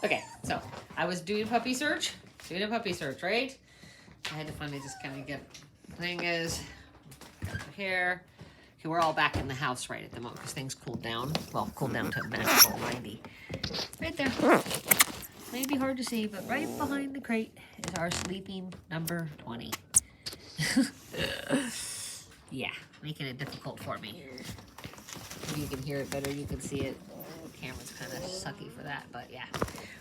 Okay, so I was doing a puppy search, right? I had to finally just kind of get, thing is, got the hair. Okay, we're all back in the house right at the moment because things cooled down. Well, cooled down to magical 90. Right there. May be hard to see, but right behind the crate is our sleeping number 20. Yeah, making it difficult for me. Maybe you can hear it better, you can see it. The camera's kind of sucky for that, but yeah.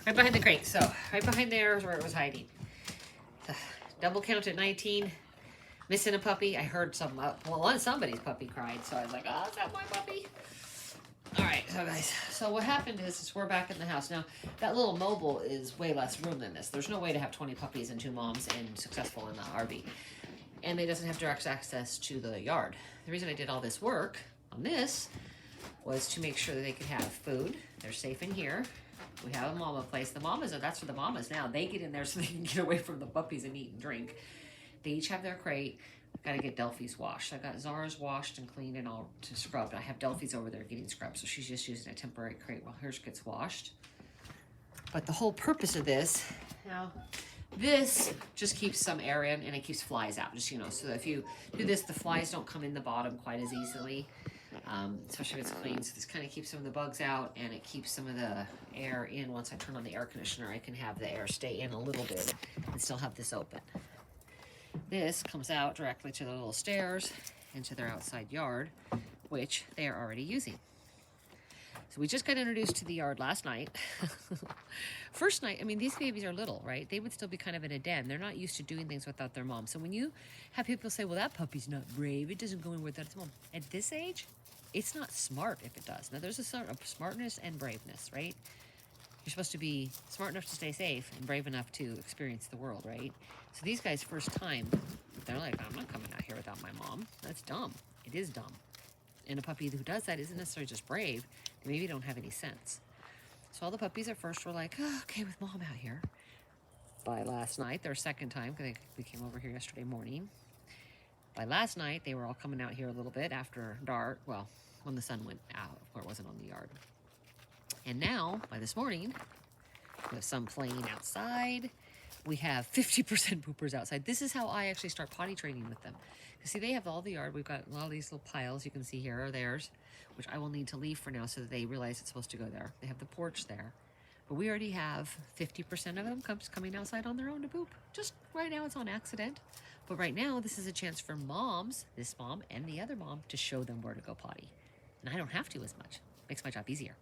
Right behind the crate, so right behind there is where it was hiding. Double count at 19. Missing a puppy. I heard somebody's puppy cried, so I was like, oh, is that my puppy? All right, so guys, so what happened is we're back in the house. Now, that little mobile is way less room than this. There's no way to have 20 puppies and 2 moms and successful in the RV. And it doesn't have direct access to the yard. The reason I did all this work on this was to make sure that they could have food. They're safe in here. We have a mama place. The mamas that's for the mamas now. They get in there so they can get away from the puppies and eat and drink. They each have their crate. I've got to get Delphi's washed. I got Zara's washed and cleaned and all to scrub. I have Delphi's over there getting scrubbed, so she's just using a temporary crate while hers gets washed. But the whole purpose of this, now, this just keeps some air in and it keeps flies out, just, you know, so if you do this, the flies don't come in the bottom quite as easily, especially if it's clean. So this kind of keeps some of the bugs out and it keeps some of the air in. Once I turn on the air conditioner, I can have the air stay in a little bit and still have this open. This comes out directly to the little stairs into their outside yard, which they are already using. So we just got introduced to the yard last night. First night, I mean, these babies are little, right? They would still be kind of in a den. They're not used to doing things without their mom. So when you have people say, well, that puppy's not brave, it doesn't go anywhere without its mom. At this age, it's not smart if it does. Now, there's a sort of smartness and braveness, right? You're supposed to be smart enough to stay safe and brave enough to experience the world, right? So these guys, first time, they're like, I'm not coming out here without my mom. That's dumb. It is dumb. And a puppy who does that isn't necessarily just brave. They maybe don't have any sense. So all the puppies at first were like, oh, okay, with mom out here. By last night, their second time, because we came over here yesterday morning. By last night, they were all coming out here a little bit after dark. Well, when the sun went out, or it wasn't on the yard. And now, by this morning, we have some playing outside. We have 50% poopers outside. This is how I actually start potty training with them. Because see, they have all the yard. We've got all these little piles you can see here are theirs, which I will need to leave for now so that they realize it's supposed to go there. They have the porch there. But we already have 50% of them coming outside on their own to poop. Just right now, it's on accident. But right now, this is a chance for moms, this mom and the other mom, to show them where to go potty. And I don't have to as much. Makes my job easier.